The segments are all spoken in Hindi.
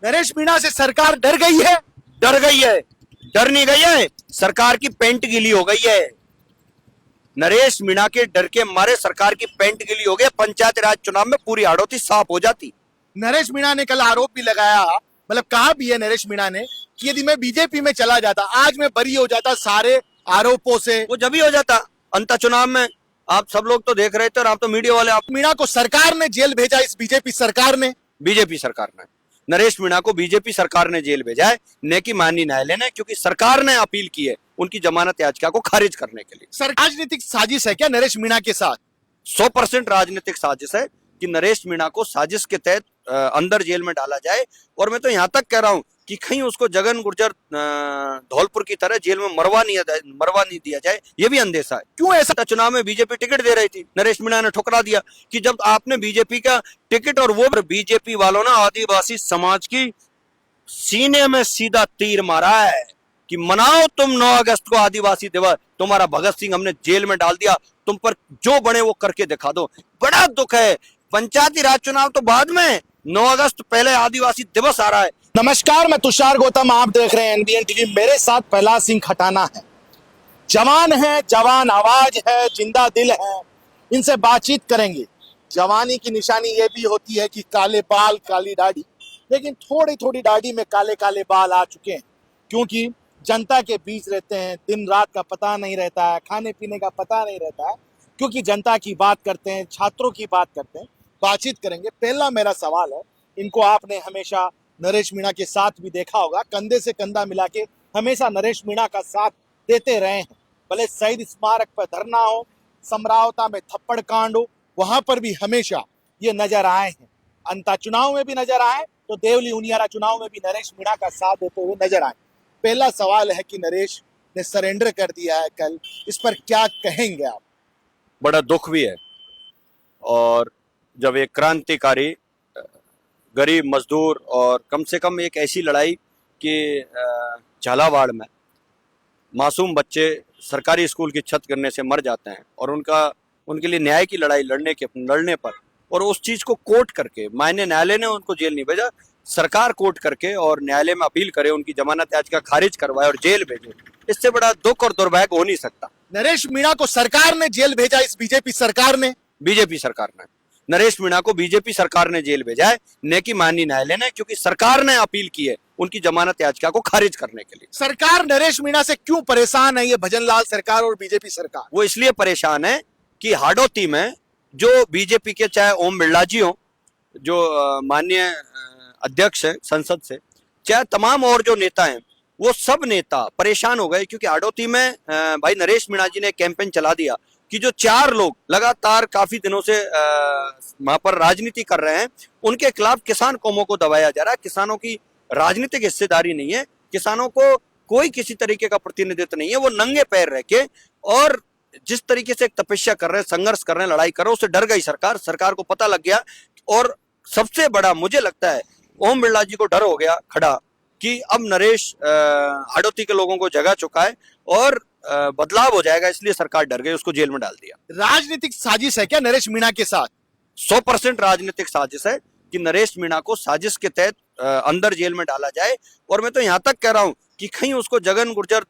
नरेश मीणा से सरकार डर गई है। डर गई है? डर नहीं गई है, सरकार की पेंट गीली हो गई है। नरेश मीणा के डर के मारे सरकार की पेंट गीली हो गई। पंचायत राज चुनाव में पूरी हाड़ौती साफ हो जाती। नरेश मीणा ने कल आरोप भी लगाया, मतलब कहा भी है नरेश मीणा ने कि यदि मैं बीजेपी में चला जाता आज मैं बरी हो जाता सारे आरोपों से। वो जब ही हो जाता अंत चुनाव में। आप सब लोग तो देख रहे थे और आप तो मीडिया वाले। आप मीणा को सरकार ने जेल भेजा, इस बीजेपी सरकार ने। बीजेपी सरकार ने नरेश मीणा को बीजेपी सरकार ने जेल भेजा है, न कि माननीय न्यायालय ने, क्योंकि सरकार ने अपील की है उनकी जमानत याचिका को खारिज करने के लिए। राजनीतिक साजिश है क्या नरेश मीणा के साथ? 100% राजनीतिक साजिश है कि नरेश मीणा को साजिश के तहत अंदर जेल में डाला जाए। और मैं तो यहां तक कह रहा हूं कि कहीं उसको जगन गुर्जर धौलपुर की तरह जेल में मरवा नहीं दिया जाए, ये भी अंदेशा है। क्यों ऐसा? चुनाव में बीजेपी टिकट दे रही थी, नरेश मीणा ने ठुकरा दिया कि जब आपने बीजेपी का टिकट, और वो बीजेपी वालों ने आदिवासी समाज की सीने में सीधा तीर मारा है कि मनाओ तुम 9 अगस्त को आदिवासी दिवस। तुम्हारा भगत सिंह हमने जेल में डाल दिया, तुम पर जो बने वो करके दिखा दो। बड़ा दुख है। पंचायती राज चुनाव तो बाद में, 9 अगस्त पहले आदिवासी दिवस आ रहा है। नमस्कार, मैं तुषार गौतम, आप देख रहे हैं एनबीएन टीवी। मेरे साथ प्रहलाद सिंह खटाना है। जवान है, जवान आवाज है, जिंदा दिल है। इनसे बातचीत करेंगे। जवानी की निशानी ये भी होती है कि काले बाल, काली दाढ़ी, लेकिन थोड़ी थोड़ी दाढ़ी में काले काले बाल आ चुके हैं, क्योंकि जनता के बीच रहते हैं। दिन रात का पता नहीं रहता है, खाने पीने का पता नहीं रहता है, क्योंकि जनता की बात करते हैं, छात्रों की बात करते हैं। बातचीत करेंगे। पहला मेरा सवाल है, इनको आपने हमेशा नरेश मीणा के साथ भी देखा होगा, कंधे से कंधा मिला के हमेशा नरेश मीणा का साथ देते रहे हैं। भले शहीद स्मारक पर धरना हो, समरावता में थप्पड़ कांड हो, वहां पर भी हमेशा ये नजर आए हैं। अंता चुनाव में भी नजर आए, तो देवली उनियारा चुनाव में भी नरेश मीणा का साथ देते हुए नजर आए। पहला सवाल है कि नरेश ने सरेंडर कर दिया है कल, इस पर क्या कहेंगे आप? बड़ा दुख भी है। और जब एक क्रांतिकारी गरीब मजदूर, और कम से कम एक ऐसी लड़ाई कि झालावाड़ में मासूम बच्चे सरकारी स्कूल की छत गिरने से मर जाते हैं, और उनके लिए न्याय की लड़ाई लड़ने पर, और उस चीज को कोर्ट करके, माननीय न्यायालय ने उनको जेल नहीं भेजा, सरकार कोर्ट करके और न्यायालय में अपील करे, उनकी जमानत याचिका खारिज करवाए और जेल भेजे। इससे बड़ा दुख और दुर्भाग्य हो नहीं सकता। नरेश मीणा को सरकार ने जेल भेजा, इस बीजेपी सरकार ने। बीजेपी सरकार ने नरेश मीणा को बीजेपी सरकार ने जेल भेजा है, न कि माननीय न्यायालय ने, क्योंकि सरकार ने अपील की है उनकी जमानत याचिका को खारिज करने के लिए। सरकार नरेश मीणा से क्यों परेशान है, ये भजनलाल सरकार और बीजेपी सरकार? वो इसलिए परेशान है कि हाड़ौती में जो बीजेपी के, चाहे ओम बिरला जी हो, जो माननीय अध्यक्ष है संसद से, चाहे तमाम और जो नेता हैं, वो सब नेता परेशान हो गए, क्योंकि हाड़ौती में भाई नरेश मीणा जी ने कैंपेन चला दिया कि जो 4 लोग लगातार काफी दिनों से वहां पर राजनीति कर रहे हैं, उनके खिलाफ किसान कौमों को दबाया जा रहा है। किसानों की राजनीतिक हिस्सेदारी नहीं है, किसानों को कोई किसी तरीके का प्रतिनिधित्व नहीं है। वो नंगे पैर रह के, और जिस तरीके से एक तपस्या कर रहे हैं, संघर्ष कर रहे हैं, लड़ाई कर रहे हैं, उससे डर गई सरकार को पता लग गया। और सबसे बड़ा मुझे लगता है ओम बिरला जी को डर हो गया खड़ा कि अब नरेश हाड़ौती के लोगों को जगा चुका है और बदलाव हो जाएगा, इसलिए सरकार डर गई, उसको जेल में डाल दिया। राजनीतिक साजिश है क्या नरेश मीणा के साथ? 100% राजनीतिक साजिश है कि नरेश मीणा को साजिश के तहत अंदर जेल में डाला जाए। और मैं तो यहां तक कह रहा हूं कि कहीं उसको जगन गुर्जर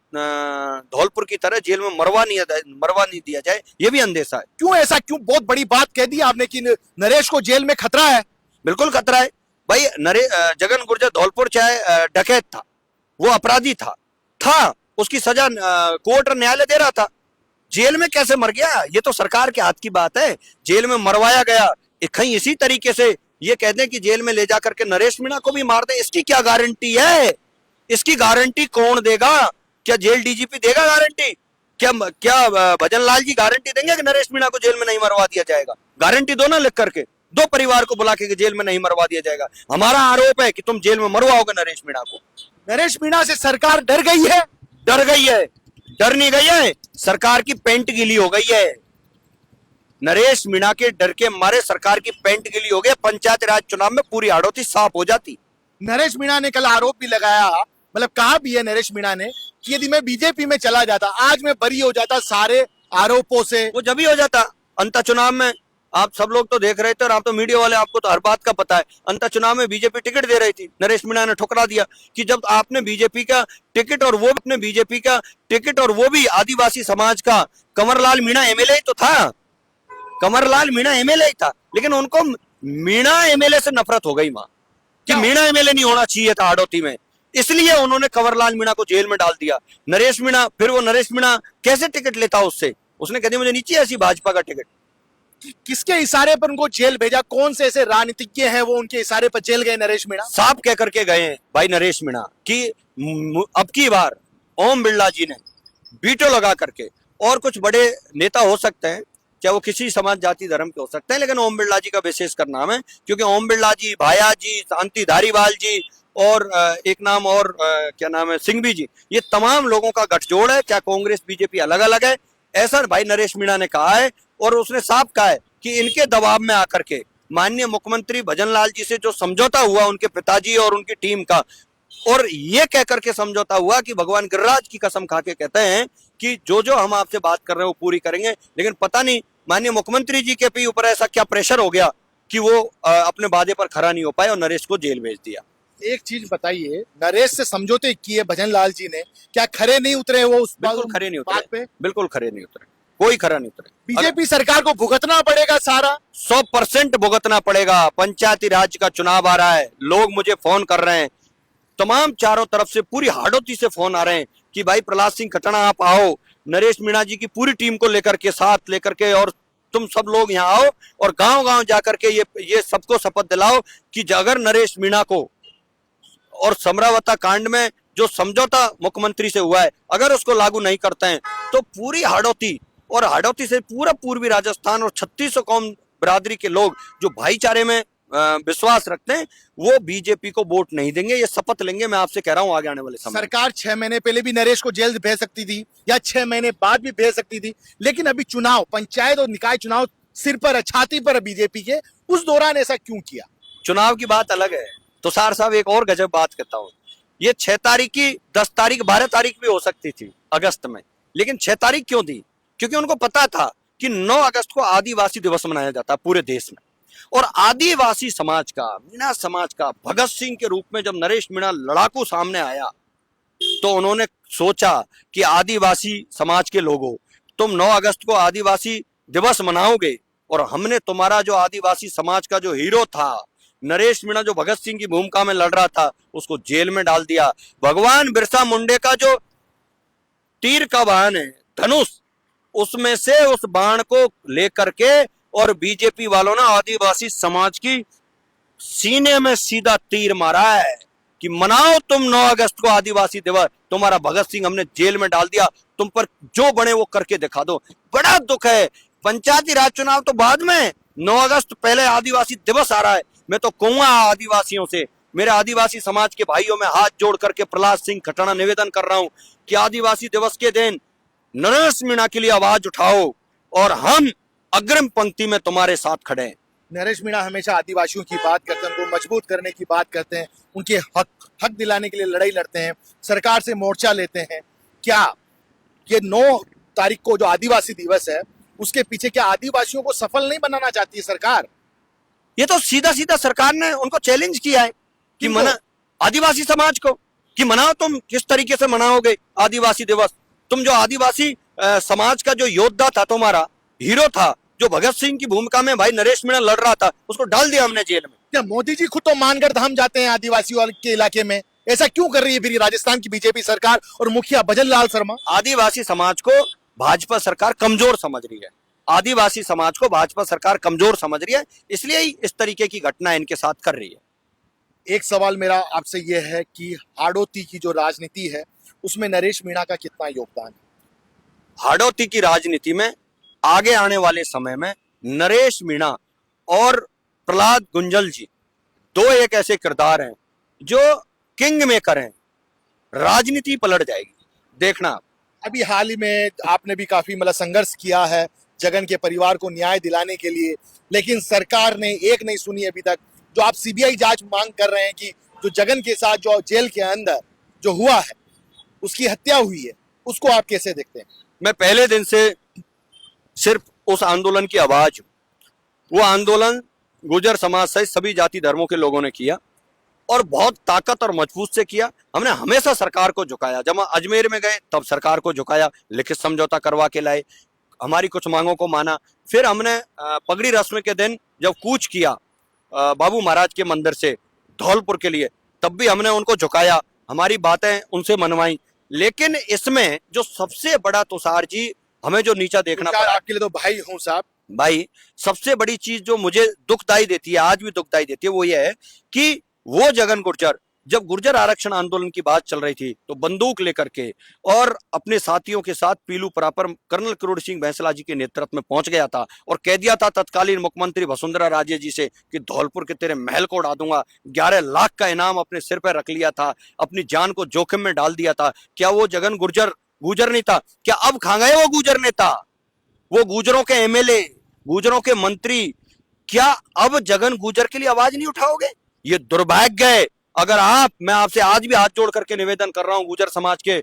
धौलपुर की तरह जेल में मरवा नहीं दिया जाए, ये भी अंदेशा है। क्यों ऐसा? क्यों? बहुत बड़ी बात कह दी आपने कि नरेश को जेल में खतरा है। बिल्कुल खतरा है भाई। जगन गुर्जर धौलपुर चाहे डकैत था, वो अपराधी था, उसकी सजा कोर्ट और न्यायालय दे रहा था। जेल में कैसे मर गया, ये तो सरकार के हाथ की बात है। जेल में मरवाया गया, कहीं इसी तरीके से ये कहते हैं कि जेल में ले जाकर के नरेश मीणा को भी मार दे, इसकी क्या गारंटी है? इसकी गारंटी कौन देगा? क्या जेल डीजीपी देगा गारंटी? क्या भजनलाल जी गारंटी देंगे कि नरेश मीणा को जेल में नहीं मरवा दिया जाएगा? गारंटी दो ना लिख करके, दो परिवार को बुला के जेल में नहीं मरवा दिया जाएगा। हमारा आरोप है कि तुम जेल में मरवाओगे नरेश मीणा को। नरेश मीणा से सरकार डर गई है। डर गई है? डर नहीं गई है, सरकार की पेंट गीली हो गई है। नरेश मीणा के डर के मारे सरकार की पेंट गीली हो गई। पंचायत राज चुनाव में पूरी हाड़ौती साफ हो जाती। नरेश मीणा ने कल आरोप भी लगाया, मतलब कहा भी है नरेश मीणा ने कि यदि मैं बीजेपी में चला जाता आज मैं बरी हो जाता सारे आरोपों से। वो जब ही हो जाता अंत चुनाव में। आप सब लोग तो देख रहे थे और आप तो मीडिया वाले, आपको तो हर बात का पता है। अंतर चुनाव में बीजेपी टिकट दे रही थी, नरेश मीणा ने ठुकरा दिया कि जब आपने बीजेपी का टिकट और वो अपने बीजेपी का टिकट और वो भी आदिवासी समाज का, कंवरलाल मीणा एमएलए ही तो था, कंवरलाल मीणा एमएलए ही था, लेकिन उनको मीणा एमएलए से नफरत हो गई मां कि मीणा एमएलए नहीं होना चाहिए था हाड़ौती में, इसलिए उन्होंने कंवरलाल मीणा को जेल में डाल दिया। नरेश मीणा, फिर वो नरेश मीणा कैसे टिकट लेता उससे, उसने कह दिया मुझे नीचे ऐसी भाजपा का टिकट। किसके इशारे पर उनको जेल भेजा? कौन से ऐसे राजनीतिज्ञ हैं वो उनके इशारे पर जेल गए नरेश मीणा? साफ कह करके गए हैं भाई नरेश मीणा कि अब की बार ओम बिरला जी ने वीटो लगा करके, और कुछ बड़े नेता हो सकते हैं, चाहे वो किसी समाज जाति धर्म के हो सकते हैं, लेकिन ओम बिरला जी का विशेष कर नाम है, क्योंकि ओम बिरला जी, भाया जी, शांति धारीवाल जी और एक नाम और क्या नाम है, सिंघवी जी, ये तमाम लोगों का गठजोड़ है, क्या कांग्रेस बीजेपी अलग अलग है, ऐसा भाई नरेश मीणा ने कहा है। और उसने साफ कहा है कि इनके दबाव में आकर के माननीय मुख्यमंत्री भजनलाल जी से जो समझौता हुआ उनके पिताजी और उनकी टीम का, और ये कह करके समझौता हुआ कि भगवान गिरिराज की कसम खा के कहते हैं कि जो हम आपसे बात कर रहे हैं वो पूरी करेंगे, लेकिन पता नहीं माननीय मुख्यमंत्री जी के ऊपर ऐसा क्या प्रेशर हो गया कि वो अपने वादे पर खरा नहीं हो पाए और नरेश को जेल भेज दिया। एक चीज बताइए, नरेश से समझौते किए भजनलाल जी ने, क्या खरे नहीं उतरे वो उस बिल्कुल खरे नहीं बात उतरे, पे? बिल्कुल खरे नहीं उतरे, कोई खरा नहीं उतरे। बीजेपी सरकार को भुगतना पड़ेगा सारा, 100% भुगतना पड़ेगा। पंचायती राज का चुनाव आ रहा है, लोग मुझे फोन कर रहे हैं, तमाम चारों तरफ से, पूरी हाड़ौती से फोन आ रहे हैं कि भाई प्रहलाद सिंह खट्टना आप आओ, नरेश मीणा जी की पूरी टीम को लेकर के, साथ लेकर के, और तुम सब लोग यहाँ आओ और गांव गांव जाकर के ये सबको शपथ दिलाओ कि अगर नरेश मीणा को और समरावता कांड में जो समझौता मुख्यमंत्री से हुआ है अगर उसको लागू नहीं करते हैं तो पूरी हाड़ौती और हाड़ौती से पूरा पूर्वी राजस्थान और 3600 कौम बिरादरी के लोग जो भाईचारे में विश्वास रखते हैं वो बीजेपी को वोट नहीं देंगे, ये शपथ लेंगे। मैं आपसे कह रहा हूं आगे आने वाले समय। सरकार 6 महीने पहले भी नरेश को जेल भेज सकती थी या 6 महीने बाद भी भेज सकती थी, लेकिन अभी चुनाव, पंचायत और निकाय चुनाव सिर पर, छाती पर बीजेपी के, उस दौरान ऐसा क्यों किया? चुनाव की बात अलग है। तुषार साहब एक और गजब बात कहता हूँ, ये 6 तारीख की, 10 तारीख, 12 तारीख भी हो सकती थी अगस्त में, लेकिन 6 तारीख क्यों दी? क्योंकि उनको पता था कि 9 अगस्त को आदिवासी दिवस मनाया जाता है पूरे देश में, और आदिवासी समाज का, मीणा समाज का, भगत सिंह के रूप में जब नरेश मीणा लड़ाकू सामने आया तो उन्होंने सोचा कि आदिवासी समाज के लोगों, तुम 9 अगस्त को आदिवासी दिवस मनाओगे और हमने तुम्हारा जो आदिवासी समाज का जो हीरो था नरेश मीणा, जो भगत सिंह की भूमिका में लड़ रहा था, उसको जेल में डाल दिया। भगवान बिरसा मुंडे का जो तीर का बाण है, धनुष, उसमें से उस बाण को लेकर के और बीजेपी वालों ने आदिवासी समाज की सीने में सीधा तीर मारा है कि मनाओ तुम 9 अगस्त को आदिवासी दिवस, तुम्हारा भगत सिंह हमने जेल में डाल दिया, तुम पर जो बने वो करके दिखा दो। बड़ा दुख है, पंचायती राज चुनाव तो बाद में, 9 अगस्त पहले आदिवासी दिवस आ रहा है। मैं तो कहूंगा आदिवासियों से, मेरे आदिवासी समाज के भाइयों में हाथ जोड़ करके प्रहलाद सिंह खट्टना निवेदन कर रहा हूं कि आदिवासी दिवस के दिन नरेश मीणा के लिए आवाज उठाओ और हम अग्रिम पंक्ति में तुम्हारे साथ खड़े हैं। नरेश मीणा हमेशा आदिवासियों की बात करते हैं, उनको मजबूत करने की बात करते हैं, उनके हक दिलाने के लिए लड़ाई लड़ते हैं, सरकार से मोर्चा लेते हैं। क्या ये 9 तारीख को जो आदिवासी दिवस है उसके पीछे क्या आदिवासियों को सफल नहीं बनाना चाहती है सरकार? ये तो सीधा सीधा सरकार ने उनको चैलेंज किया है कि मना आदिवासी समाज को कि मनाओ, तुम किस तरीके से मनाओगे आदिवासी दिवस? तुम जो आदिवासी समाज का जो योद्धा था, तुम्हारा हीरो था, जो भगत सिंह की भूमिका में भाई नरेश मीणा लड़ रहा था, उसको डाल दिया हमने जेल में। क्या मोदी जी खुद तो मानगढ़ धाम जाते हैं आदिवासियों के इलाके में, ऐसा क्यों कर रही है फिर राजस्थान की बीजेपी सरकार और मुखिया भजनलाल शर्मा? आदिवासी समाज को भाजपा सरकार कमजोर समझ रही है, आदिवासी समाज को भाजपा सरकार कमजोर समझ रही है, इसलिए ही इस तरीके की घटना इनके साथ कर रही है। एक सवाल मेरा आपसे यह है कि हाड़ौती की जो राजनीति है उसमें नरेश मीणा का कितना योगदान है? हाड़ौती की राजनीति में आगे आने वाले समय में नरेश मीणा और प्रहलाद गुंजल जी दो एक ऐसे किरदार हैं जो किंग मेकर हैं, राजनीति पलट जाएगी, देखना। अभी हाल ही में आपने भी काफी मतलब संघर्ष किया है जगन के परिवार को न्याय दिलाने के लिए, लेकिन सरकार ने एक नहीं सुनी अभी तक। जो आप सीबीआई जांच मांग कर रहे हैं कि जो जगन के साथ जो जेल के अंदर जो हुआ है, उसकी हत्या हुई है, उसको आप कैसे देखते हैं? मैं पहले दिन से सिर्फ उस आंदोलन की आवाज हूं। वो आंदोलन गुर्जर समाज सहित सभी जाति धर्मों के लोगों ने किया और बहुत ताकत और मजबूत से किया। हमने हमेशा सरकार को झुकाया। जब हम अजमेर में गए तब सरकार को झुकाया, लिखित समझौता करवा के लाए, हमारी कुछ मांगों को माना। फिर हमने पगड़ी रस्म के दिन जब कूच किया बाबू महाराज के मंदिर से धौलपुर के लिए, तब भी हमने उनको झुकाया, हमारी बातें उनसे मनवाई। लेकिन इसमें जो सबसे बड़ा तुषार जी हमें जो नीचा देखना पड़ा, आपके लिए तो भाई हूं साहब, भाई सबसे बड़ी चीज जो मुझे दुखदाई देती है, आज भी दुखदाई देती है, वो ये है कि वो जगन गुर्जर जब गुर्जर आरक्षण आंदोलन की बात चल रही थी तो बंदूक लेकर के और अपने साथियों के साथ पीलू परापर कर्नल करोड़ सिंह बैंसला जी के नेतृत्व में पहुंच गया था और कह दिया था तत्कालीन मुख्यमंत्री वसुंधरा राजे जी से कि धौलपुर के तेरे महल को उड़ा दूंगा। 11 लाख का इनाम अपने सिर पर रख लिया था, अपनी जान को जोखिम में डाल दिया था। क्या वो जगन गुर्जर गुर्जर नहीं था? क्या अब खा गए वो गुर्जर नेता, वो गुर्जरों के एमएलए, गुर्जरों के मंत्री? क्या अब जगन गुर्जर के लिए आवाज नहीं उठाओगे? ये दुर्भाग्य है। अगर मैं आपसे आज भी हाथ जोड़ करके निवेदन कर रहा हूं, गुर्जर समाज के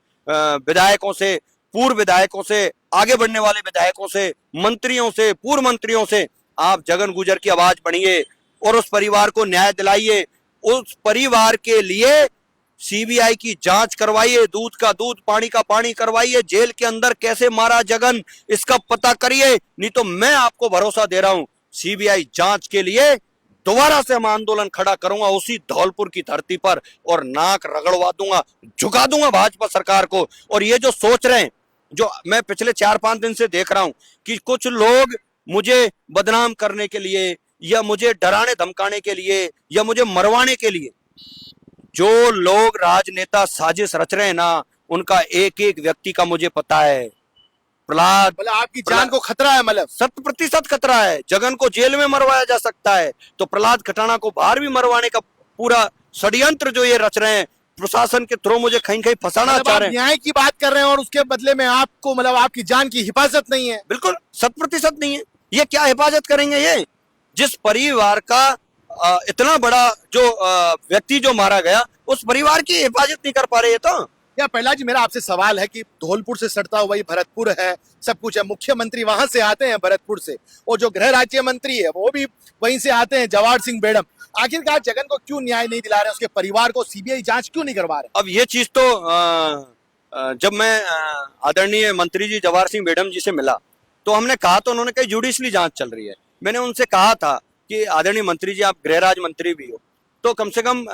विधायकों से, पूर्व विधायकों से, आगे बढ़ने वाले विधायकों से, मंत्रियों से, पूर्व मंत्रियों से, आप जगन गुर्जर की आवाज बढ़िए और उस परिवार को न्याय दिलाइए। उस परिवार के लिए सीबीआई की जांच करवाइए, दूध का दूध पानी का पानी करवाइए, जेल के अंदर कैसे मारा जगन इसका पता करिए। नहीं तो मैं आपको भरोसा दे रहा हूं, सीबीआई जांच के लिए दोबारा से हम आंदोलन खड़ा करूंगा उसी धौलपुर की धरती पर और नाक रगड़वा दूंगा, झुका दूंगा भाजपा सरकार को। और ये जो सोच रहे हैं, जो मैं पिछले 4-5 दिन से देख रहा हूं कि कुछ लोग मुझे बदनाम करने के लिए या मुझे डराने धमकाने के लिए या मुझे मरवाने के लिए, जो लोग राजनेता साजिश रच रहे हैं ना, उनका एक एक व्यक्ति का मुझे पता है। प्रहलाद, मतलब आपकी जान को खतरा है, मतलब 100% खतरा है। जगन को जेल में मरवाया जा सकता है तो प्रहलाद खटाना को बाहर भी मरवाने का पूरा षड्यंत्र जो ये रच रहे हैं, प्रशासन के थ्रू मुझे कहीं कहीं फंसाना चाह रहे हैं। न्याय की बात कर रहे हैं और उसके बदले में आपको, मतलब आपकी जान की हिफाजत नहीं है। बिल्कुल 100% नहीं है। ये क्या हिफाजत करेंगे? ये जिस परिवार का इतना बड़ा जो व्यक्ति जो मारा गया, उस परिवार की हिफाजत नहीं कर पा रहे। ये तो या प्रहलाद जी, मेरा आपसे सवाल है कि धौलपुर से सटता हुआ भरतपुर है, सब कुछ है, मुख्यमंत्री वहां से आते हैं भरतपुर से, और जो गृह राज्य मंत्री है वो भी वहीं से आते हैं, जवाहर सिंह बेड़म। आखिरकार जगन को क्यों न्याय नहीं दिला रहे, उसके परिवार को सीबीआई जांच क्यों नहीं करवा रहे? अब ये चीज तो जब मैं आदरणीय मंत्री जी जवाहर सिंह बेड़म जी से मिला तो हमने कहा, तो उन्होंने कहा जुडिशली जांच चल रही है। मैंने उनसे कहा था कि आदरणीय मंत्री जी, आप गृह राज्य मंत्री भी हो तो कम से कम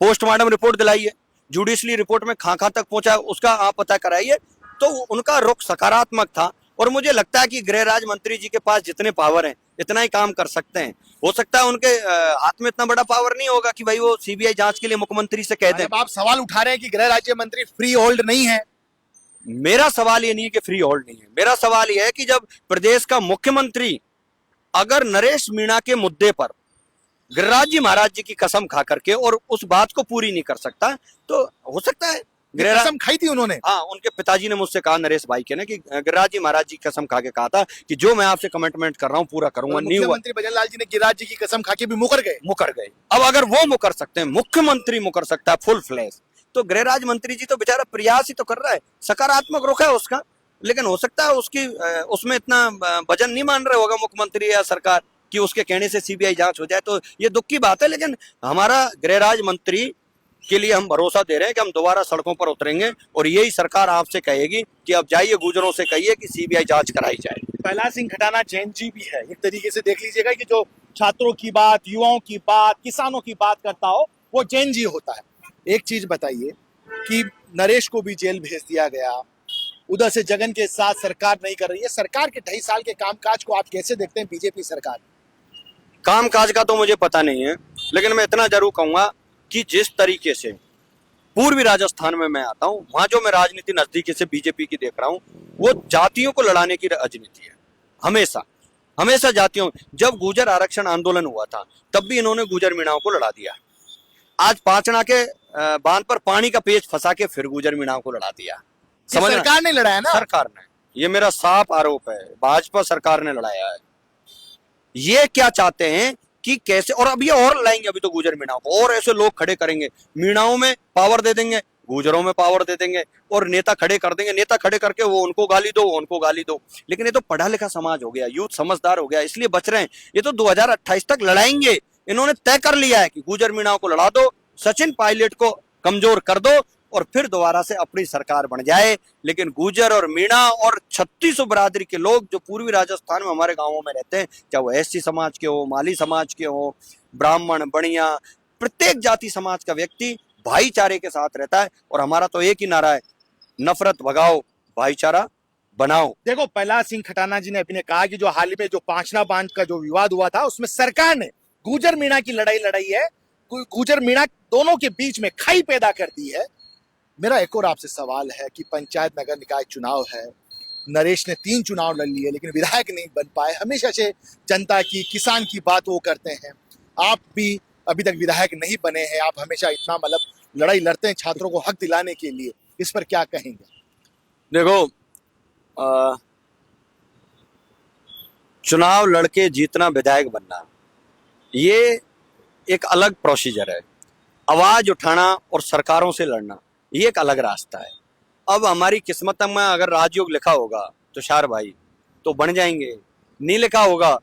पोस्टमार्टम रिपोर्ट दिलाइए, जुडिशली रिपोर्ट में कहां तक पहुंचा उसका आप पता कराइए। तो उनका रुख सकारात्मक था और मुझे लगता है कि गृह राज्य मंत्री जी के पास जितने पावर हैं इतना ही काम कर सकते हैं। हो सकता है उनके हाथ में इतना बड़ा पावर नहीं होगा कि भाई वो सीबीआई जांच के लिए मुख्यमंत्री से कह दें। आप सवाल उठा रहे हैं कि गृह राज्य मंत्री फ्री होल्ड नहीं है। मेरा सवाल ये नहीं है कि फ्री होल्ड नहीं है, मेरा सवाल ये है कि जब प्रदेश का मुख्यमंत्री अगर नरेश मीणा के मुद्दे पर गिरिराज जी महाराज जी की कसम खा करके और उस बात को पूरी नहीं कर सकता, तो हो सकता है कसम खाई थी उन्होंने। हाँ, उनके पिताजी ने मुझसे कहा, नरेश भाई के ने, कि गिरिराज जी महाराज जी कसम खा के कहा था कि जो मैं आपसे कमिटमेंट कर रहा हूँ पूरा करूंगा। नहीं हुआ। मुख्यमंत्री भजनलाल जी ने गिरिराज जी की कसम खा के भी मुकर गए। अब अगर वो मुकर सकते हैं, मुख्यमंत्री मुकर सकता है फुल फ्लैश, तो गृह राज्य मंत्री जी तो बेचारा प्रयास ही तो कर रहा है, सकारात्मक रुख है उसका। लेकिन हो सकता है उसकी उसमें इतना वजन नहीं मान रहे होगा मुख्यमंत्री या सरकार कि उसके कहने से सीबीआई जांच हो जाए, तो ये दुख की बात है। लेकिन हमारा गृह राज्य मंत्री के लिए हम भरोसा दे रहे हैं कि हम दोबारा सड़कों पर उतरेंगे और यही सरकार आपसे कहेगी कि अब जाइए गुर्जरों से कहिए कि सीबीआई जांच कराई जाए। प्रहलाद सिंह खटाना जैन जी भी है, एक तरीके से देख लीजिएगा कि जो छात्रों की बात, युवाओं की बात, किसानों की बात करता हो वो जैन जी होता है। एक चीज बताइए कि नरेश को भी जेल भेज दिया गया, उधर से जगन के साथ सरकार नहीं कर रही है। सरकार के 2.5 साल के कामकाज को आप कैसे देखते हैं? बीजेपी सरकार कामकाज का तो मुझे पता नहीं है, लेकिन मैं इतना जरूर कहूंगा कि जिस तरीके से पूर्वी राजस्थान में मैं आता हूं, वहां जो मैं राजनीति नजदीकी से बीजेपी की देख रहा हूं, वो जातियों को लड़ाने की राजनीति है। हमेशा जातियों, जब गुर्जर आरक्षण आंदोलन हुआ था तब भी इन्होंने गुर्जर मीणाओं को लड़ा दिया। आज पांचना के बांध पर पानी का पेच फंसा के फिर गुर्जर मीणाओं को लड़ा दिया। सरकार ने लड़ाया ना? सरकार ने, ये मेरा साफ आरोप है, भाजपा सरकार ने लड़ाया है। ये क्या चाहते हैं कि कैसे, और अब ये और लड़ाएंगे, अभी तो गुर्जर मीणाओं को और ऐसे लोग खड़े करेंगे, मीणाओं में पावर दे देंगे, गुजरों में पावर दे देंगे और नेता खड़े कर देंगे, नेता खड़े करके वो उनको गाली दो, वो उनको गाली दो। लेकिन ये तो पढ़ा लिखा समाज हो गया, यूथ समझदार हो गया, इसलिए बच रहे हैं। ये तो 2028 तक लड़ाएंगे, इन्होंने तय कर लिया है कि गुजर मीणाओं को लड़ा दो, सचिन पायलट को कमजोर कर दो और फिर दोबारा से अपनी सरकार बन जाए। लेकिन गुजर और मीणा और 3600 बिरादरी के लोग जो पूर्वी राजस्थान में हमारे गांवों में रहते हैं, चाहे वो एससी समाज के हो, माली समाज के हो, ब्राह्मण, बणिया, प्रत्येक जाति समाज का व्यक्ति भाईचारे के साथ रहता है। और हमारा तो एक ही नारा है, नफरत भगाओ, भाईचारा बनाओ। देखो, प्रहलाद सिंह खटाना जी ने अभी ने कहा कि जो हाल ही में जो पांचना बांध का जो विवाद हुआ था, उसमें सरकार ने गुजर मीणा की लड़ाई लड़ाई है, गुजर मीणा दोनों के बीच में खाई पैदा कर दी है। मेरा एक और आपसे सवाल है कि पंचायत नगर निकाय चुनाव है, नरेश ने 3 चुनाव लड़ लिए लेकिन विधायक नहीं बन पाए, हमेशा से जनता की, किसान की बात वो करते हैं। आप भी अभी तक विधायक नहीं बने हैं, आप हमेशा इतना मतलब लड़ाई लड़ते हैं छात्रों को हक दिलाने के लिए, इस पर क्या कहेंगे? देखो, चुनाव लड़के जीतना, विधायक बनना, ये एक अलग प्रोसीजर है। आवाज उठाना और सरकारों से लड़ना, ये एक अलग रास्ता है। अब हमारी किस्मत में अगर राजयोग लिखा होगा तुषार भाई तो बन जाएंगे, नहीं लिखा होगा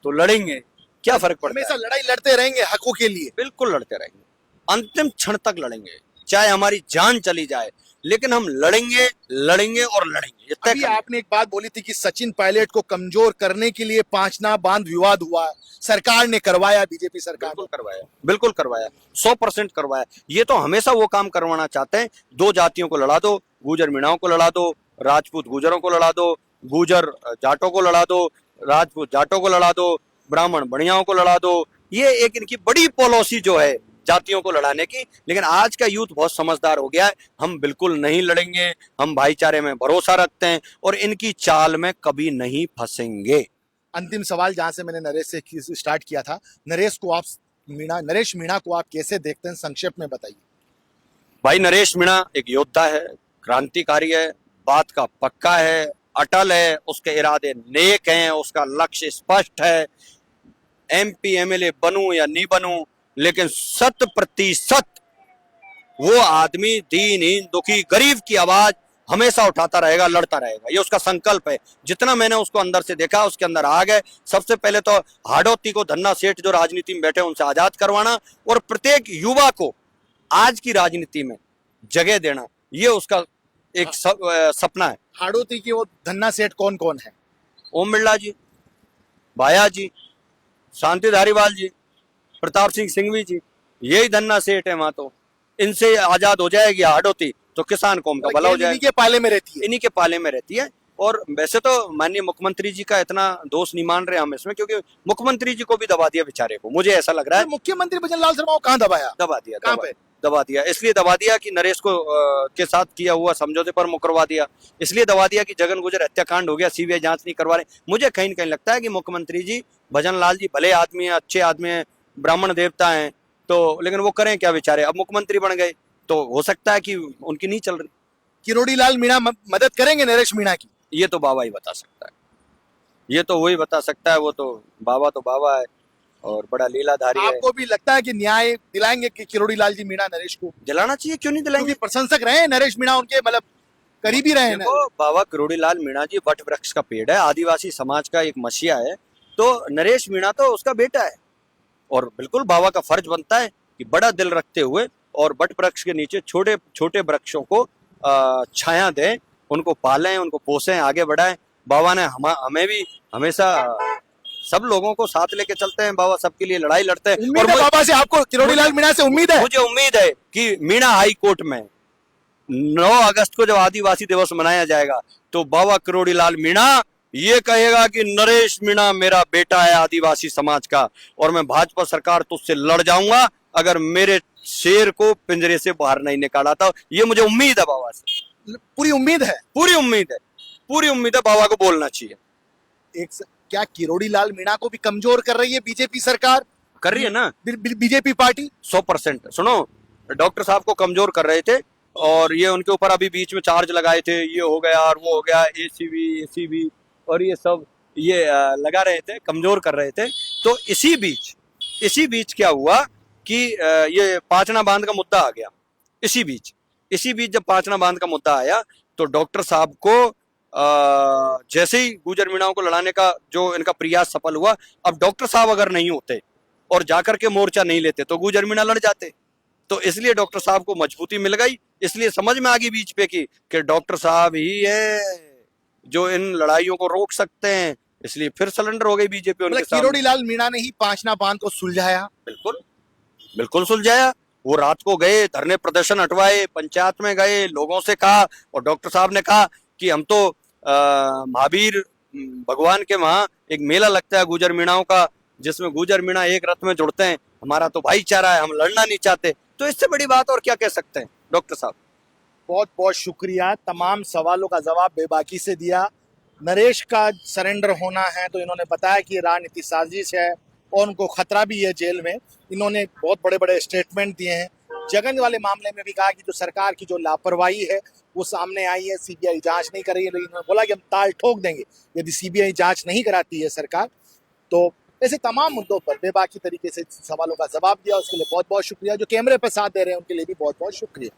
तो लड़ेंगे, क्या फर्क पड़ता है? हमेशा लड़ाई लड़ते रहेंगे हकों के लिए। बिल्कुल लड़ते रहेंगे, अंतिम क्षण तक लड़ेंगे, चाहे हमारी जान चली जाए, लेकिन हम लड़ेंगे, लड़ेंगे और लड़ेंगे। अभी आपने एक बात बोली थी कि सचिन पायलट को कमजोर करने के लिए पांचना बांध विवाद हुआ, सरकार ने करवाया, बीजेपी सरकार बिल्कुल करवाया, बिल्कुल करवाया, 100% करवाया। ये तो हमेशा वो काम करवाना चाहते हैं, 2 जातियों को लड़ा दो, गुजर मीणाओं को लड़ा दो, राजपूत गुजरों को लड़ा दो, गुजर जाटों को लड़ा दो, राजपूत जाटों को लड़ा दो, ब्राह्मण बणियाओं को लड़ा दो। ये एक इनकी बड़ी पॉलिसी जो है जातियों को लड़ाने की। लेकिन आज का यूथ बहुत समझदार हो गया है, हम बिल्कुल नहीं लड़ेंगे, हम भाईचारे में भरोसा रखते हैं और इनकी चाल में कभी नहीं फंसेंगे। अंतिम सवाल जहां से मैंने नरेश से स्टार्ट किया था, नरेश मीणा को आप कैसे देखते हैं, संक्षेप में बताइए। भाई, नरेश मीणा एक योद्धा है, क्रांतिकारी है, बात का पक्का है, अटल है, उसके इरादे नेक हैं, उसका लक्ष्य स्पष्ट है। MP MLA बनूं या नहीं बनूं, लेकिन 100% वो आदमी दीनहीन, दुखी, गरीब की आवाज हमेशा उठाता रहेगा, लड़ता रहेगा, ये उसका संकल्प है। जितना मैंने उसको अंदर से देखा, उसके अंदर आग है। सबसे पहले तो हाड़ौती को, धन्ना सेठ जो राजनीति में बैठे उनसे आजाद करवाना और प्रत्येक युवा को आज की राजनीति में जगह देना, ये उसका एक सपना है। हाड़ौती की वो धन्ना सेठ कौन कौन है? ओम बिरला जी, भाया जी, शांति धारीवाल जी, प्रताप सिंह सिंघवी जी, यही धन्ना सेठ है। वहां तो इनसे आजाद हो जाएगी हाड़ौती तो किसान कौम का भला हो जाएगा। इन्हीं के पाले में रहती है, इन्हीं के पाले में रहती है। और वैसे तो माननीय मुख्यमंत्री जी का इतना दोष नहीं मान रहे हम इसमें, क्योंकि मुख्यमंत्री जी को भी दबा दिया बेचारे को, मुझे ऐसा लग रहा है। मुख्यमंत्री भजनलाल शर्मा को कहाँ दबाया? दबा दिया, कहाँ पे दबा दिया? इसलिए दबा दिया कि नरेश को के साथ किया हुआ समझौते पर मुकरवा दिया। इसलिए दबा दिया कि जगन गुजर हत्याकांड हो गया, CBI जांच नहीं करवा रहे। मुझे कहीं न कहीं लगता है कि मुख्यमंत्री जी भजनलाल जी भले आदमी है, अच्छे आदमी है, ब्राह्मण देवता है, तो लेकिन वो करें क्या बेचारे, अब मुख्यमंत्री बन गए तो हो सकता है कि उनकी नहीं चल रही। किरोड़ी लाल मीणा मदद करेंगे नरेश मीणा की? ये तो बाबा ही बता सकता है, ये तो वही बता सकता है। वो तो बाबा है और बड़ा लीलाधारी है। आपको भी लगता है कि न्याय दिलाएंगे कि किरोड़ी लाल जी मीणा नरेश को? दिलाना चाहिए, क्यों नहीं दिलाएंगे? प्रशंसक रहे नरेश मीणा, उनके मतलब करीबी रहे हैं। बाबा किरोड़ी लाल मीणा जी वट वृक्ष का पेड़ है, आदिवासी समाज का एक मसीहा है, तो नरेश मीणा तो उसका बेटा है। और बिल्कुल बाबा का फर्ज बनता है कि बड़ा दिल रखते हुए और वट वृक्ष के नीचे छोटे छोटे वृक्षों को छाया दें, उनको पालें, उनको पोसें, आगे बढ़ाएं। बाबा ने हमें भी हमेशा सब लोगों को साथ लेके चलते हैं, बाबा सबके लिए लड़ाई लड़ते हैं। और बाबा से आपको, किरोड़ी लाल मीणा से उम्मीद है? मुझे उम्मीद है कि मीणा हाई कोर्ट में 9 अगस्त को जब आदिवासी दिवस मनाया जाएगा तो बाबा किरोड़ी लाल मीणा ये कहेगा कि नरेश मीणा मेरा बेटा है आदिवासी समाज का, और मैं भाजपा सरकार तुझसे लड़ जाऊंगा अगर मेरे शेर को पिंजरे से बाहर नहीं निकाला था। ये मुझे उम्मीद है बाबा से, पूरी उम्मीद है, पूरी उम्मीद है, पूरी उम्मीद है। बाबा को बोलना चाहिए। क्या किरोड़ी लाल मीणा को भी कमजोर कर रही है बीजेपी सरकार? कर रही है ना बीजेपी पार्टी 100%। सुनो, डॉक्टर साहब को कमजोर कर रहे थे और ये उनके ऊपर अभी बीच में चार्ज लगाए थे, ये हो गया और वो हो गया, ACV और ये सब ये लगा रहे थे, कमजोर कर रहे थे। तो इसी बीच क्या हुआ कि ये पाचना बांध का मुद्दा आ गया। इसी बीच इसी बीच जब पांचना बांध का मुद्दा आया तो डॉक्टर साहब को जैसे ही गुर्जर मीणाओं को लड़ाने का जो इनका प्रयास सफल हुआ, अब डॉक्टर साहब अगर नहीं होते और जाकर के मोर्चा नहीं लेते तो गुर्जर मीणा लड़ जाते। तो इसलिए डॉक्टर साहब को मजबूती मिल गई, इसलिए समझ में आ गई बीच पे की कि डॉक्टर साहब ही है जो इन लड़ाइयों को रोक सकते हैं, इसलिए फिर सरेंडर हो गई बीजेपी उनके मतलब सामने। किरोड़ी लाल मीणा ने ही पांचना बांध को सुलझाया। बिल्कुल बिल्कुल सुलझाया। वो रात को गए, धरने प्रदर्शन हटवाए, पंचायत में गए, लोगों से कहा, और डॉक्टर साहब ने कहा कि हम तो महावीर भगवान के वहां एक मेला लगता है गुर्जर मीणाओं का, जिसमें गुर्जर मीणा एक रथ में जुड़ते हैं, हमारा तो भाईचारा है, हम लड़ना नहीं चाहते। तो इससे बड़ी बात और क्या कह सकते हैं डॉक्टर साहब। बहुत बहुत शुक्रिया, तमाम सवालों का जवाब बेबाकी से दिया। नरेश का सरेंडर होना है तो इन्होंने बताया कि राजनीति साजिश है और उनको खतरा भी है जेल में। इन्होंने बहुत बड़े बड़े स्टेटमेंट दिए हैं। जगन वाले मामले में भी कहा कि जो सरकार की जो लापरवाही है वो सामने आई है, सीबीआई जांच नहीं कर रही है, लेकिन उन्होंने बोला कि हम ताल ठोक देंगे यदि सीबीआई जांच नहीं कराती है सरकार। तो ऐसे तमाम मुद्दों पर बेबाकी तरीके से सवालों का जवाब दिया, उसके लिए बहुत बहुत शुक्रिया। जो कैमरे पर साथ दे रहे हैं उनके लिए भी बहुत बहुत शुक्रिया।